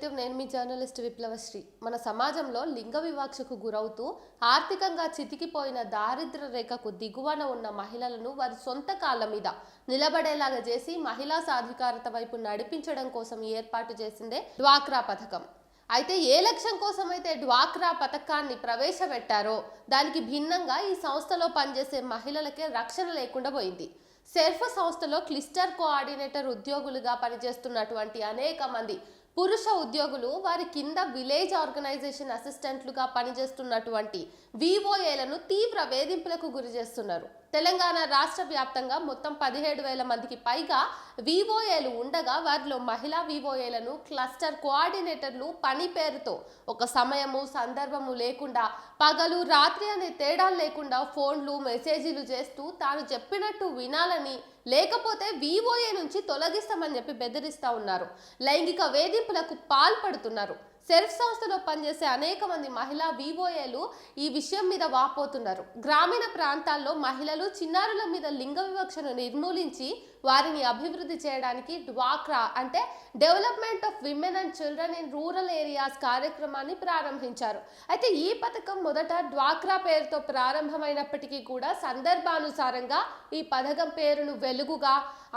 Perspective. నేను మీ journalist విప్లవశ్రీ. మన సమాజంలో లింగ వివక్షకు గురవుతూ ఆర్థికంగా చితికిపోయిన దారిద్ర్య రేఖకు దిగువన ఉన్న మహిళలను వారి సొంత కాళ్ళ మీద నిలబడేలాగా చేసి మహిళా సాధికారత వైపు నడిపించడం కోసం ఏర్పాటు చేసిందే డ్వాక్రా పథకం. అయితే ఏ లక్ష్యం కోసమైతే డ్వాక్రా పథకాన్ని ప్రవేశపెట్టారో దానికి భిన్నంగా ఈ సంస్థలో పనిచేసే మహిళలకే రక్షణ లేకుండా పోయింది. సెర్ఫ్ సంస్థలో క్లస్టర్ కోఆర్డినేటర్ ఉద్యోగులుగా పనిచేస్తున్నటువంటి అనేక మంది పురుష ఉద్యోగులు వారి కింద విలేజ్ ఆర్గనైజేషన్ అసిస్టెంట్లుగా పనిచేస్తున్నటువంటి విఓఏలను తీవ్ర వేధింపులకు గురి చేస్తున్నారు. తెలంగాణ రాష్ట్ర వ్యాప్తంగా మొత్తం 17,000 మందికి పైగా విఓఏలు ఉండగా వారిలో మహిళా విఓఏలను క్లస్టర్ కోఆర్డినేటర్లు పని పేరుతో ఒక సమయము సందర్భము లేకుండా పగలు రాత్రి అనే తేడాలు లేకుండా ఫోన్లు మెసేజీలు చేస్తూ తాను చెప్పినట్టు వినాలని లేకపోతే విఓఏ నుంచి తొలగిస్తామని చెప్పి బెదిరిస్తూ ఉన్నారు. లైంగిక వేధింపులకు పాల్పడుతున్నారు. సెర్ఫ్ సంస్థలో పనిచేసే అనేక మంది మహిళా విఓఏలు ఈ విషయం మీద వాపోతున్నారు. గ్రామీణ ప్రాంతాల్లో మహిళలు చిన్నారుల మీద లింగ వివక్షను నిర్మూలించి వారిని అభివృద్ధి చేయడానికి డ్వాక్రా అంటే development of women and children in rural areas కార్యక్రమాన్ని ప్రారంభించారు. అయితే ఈ పథకం మొదట డ్వాక్రా పేరుతో ప్రారంభమైనప్పటికీ కూడా సందర్భానుసారంగా ఈ పథకం పేరును వెలుగుగా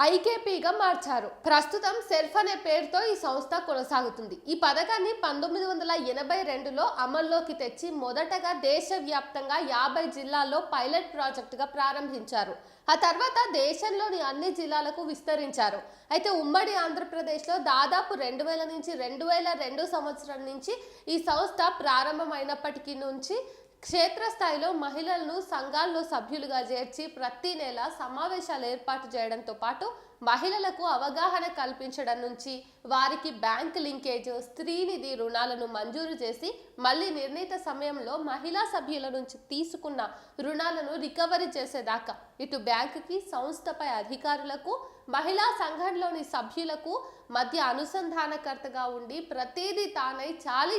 ఐకేపీగా మార్చారు. ప్రస్తుతం సెర్ఫ్ అనే పేరుతో ఈ సంస్థ కొనసాగుతుంది. ఈ పథకాన్ని 1982లో అమల్లోకి తెచ్చి మొదటగా దేశవ్యాప్తంగా 50 జిల్లాల్లో పైలట్ ప్రాజెక్టుగా ప్రారంభించారు. ఆ తర్వాత దేశంలోని అన్ని జిల్లాలకు విస్తరించారు. అయితే ఉమ్మడి ఆంధ్రప్రదేశ్లో దాదాపు 2000 నుంచి 2002 సంవత్సరం నుంచి ఈ సంస్థ ప్రారంభమైనప్పటికీ నుంచి క్షేత్రస్థాయిలో మహిళలను సంఘాల్లో సభ్యులుగా చేర్చి ప్రతి నెల సమావేశాలు ఏర్పాటు చేయడంతో పాటు మహిళలకు అవగాహన కల్పించడం నుంచి వారికి బ్యాంక్ లింకేజ్, స్త్రీనిధి రుణాలను మంజూరు చేసి మళ్ళీ నిర్ణీత సమయంలో మహిళా సభ్యుల నుంచి తీసుకున్న రుణాలను రికవరీ చేసేదాకా ఇటు బ్యాంకుకి, సంస్థపై అధికారులకు, మహిళా సంఘంలోని సభ్యులకు మధ్య అనుసంధానకర్తగా ఉండి ప్రతిదీ తానై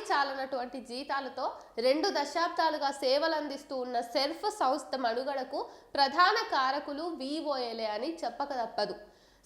చాలనటువంటి జీతాలతో 2 దశాబ్దాలుగా సేవలు అందిస్తూ ఉన్న సెర్ఫ్ సంస్థ మనుగడకు ప్రధాన కారకులు విఓఏలే అని చెప్పక తప్పదు.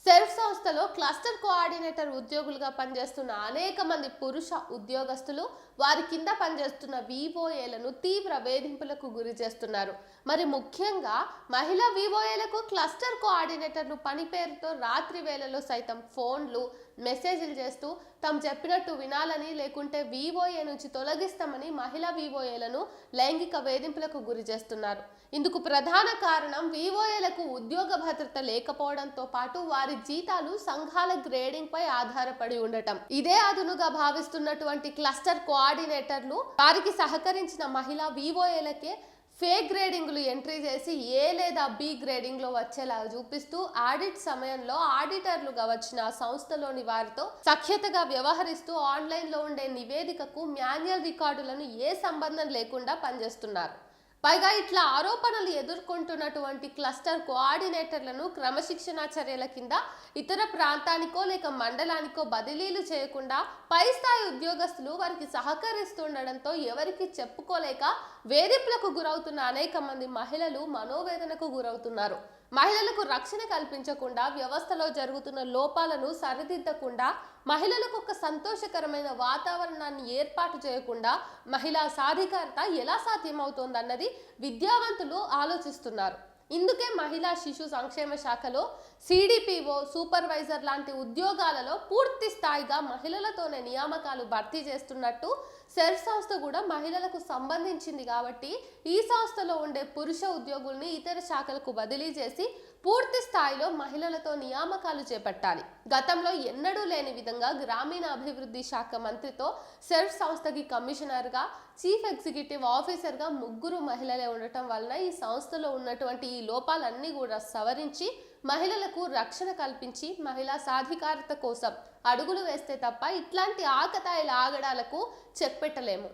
సెర్ఫ్ సంస్థలో క్లస్టర్ కోఆర్డినేటర్ ఉద్యోగులుగా పనిచేస్తున్న అనేక మంది పురుష ఉద్యోగస్తులు వారి కింద పనిచేస్తున్న విఓఏలను తీవ్ర వేధింపులకు గురి చేస్తున్నారు. మరి ముఖ్యంగా మహిళా విఓఏలకు క్లస్టర్ కోఆర్డినేటర్లు పని పేరుతో రాత్రి వేళలో సైతం ఫోన్లు మెసేజ్లు చేస్తూ తాము చెప్పినట్టు వినాలని లేకుంటే విఓఏ నుంచి తొలగిస్తామని మహిళా విఓఏలను లైంగిక వేధింపులకు గురి చేస్తున్నారు. ఇందుకు ప్రధాన కారణం విఓఏలకు ఉద్యోగ భద్రత లేకపోవడంతో పాటు వారి జీతాలు సంఘాల గ్రేడింగ్ పై ఆధారపడి ఉండటం. ఇదే అదునుగా భావిస్తున్నటువంటి క్లస్టర్ కోఆర్డినేటర్లు వారికి సహకరించిన మహిళా విఓఏలకే ఫేక్ గ్రేడింగ్లు ఎంట్రీ చేసి ఏ లేదా బి గ్రేడింగ్లో వచ్చేలాగా చూపిస్తూ ఆడిట్ సమయంలో ఆడిటర్లుగా వచ్చిన సంస్థలోని వారితో సఖ్యతగా వ్యవహరిస్తూ ఆన్లైన్లో ఉండే నివేదికకు మాన్యువల్ రికార్డులను ఏ సంబంధం లేకుండా పనిచేస్తున్నారు. పైగా ఇట్లా ఆరోపణలు ఎదుర్కొంటున్నటువంటి క్లస్టర్ కోఆర్డినేటర్లను క్రమశిక్షణా చర్యల కింద ఇతర ప్రాంతానికో లేక మండలానికో బదిలీలు చేయకుండా పై స్థాయి ఉద్యోగస్తులు వారికి సహకరిస్తుండడంతో ఎవరికి చెప్పుకోలేక వేధింపులకు గురవుతున్న అనేక మంది మహిళలు మనోవేదనకు గురవుతున్నారు. మహిళలకు రక్షణ కల్పించకుండా, వ్యవస్థలో జరుగుతున్న లోపాలను సరిదిద్దకుండా, మహిళలకు ఒక సంతోషకరమైన వాతావరణాన్ని ఏర్పాటు చేయకుండా మహిళా సాధికారత ఎలా సాధ్యమవుతోందన్నది విద్యావంతులు ఆలోచిస్తున్నారు. ఇందుకే మహిళా శిశు సంక్షేమ శాఖలో సిడిపిఓ, సూపర్వైజర్ లాంటి ఉద్యోగాలలో పూర్తి స్థాయిగా మహిళలతోనే నియామకాలు భర్తీ చేస్తున్నట్టు సెర్ఫ్ సంస్థ కూడా మహిళలకు సంబంధించింది కాబట్టి ఈ సంస్థలో ఉండే పురుష ఉద్యోగుల్ని ఇతర శాఖలకు బదిలీ చేసి పూర్తి స్థాయిలో మహిళలతో నియామకాలు చేపట్టాలి. గతంలో ఎన్నడూ లేని విధంగా గ్రామీణ అభివృద్ధి శాఖ మంత్రితో సెర్ఫ్ సంస్థకి కమిషనర్గా, చీఫ్ ఎగ్జిక్యూటివ్ ఆఫీసర్గా 3 మహిళలే ఉండటం వలన ఈ సంస్థలో ఉన్నటువంటి ఈ లోపాలన్నీ కూడా సవరించి మహిళలకు రక్షణ కల్పించి మహిళా సాధికారత కోసం అడుగులు వేస్తే తప్ప ఇట్లాంటి ఆకతాయిల ఆగడాలకు చెక్ పెట్టలేము.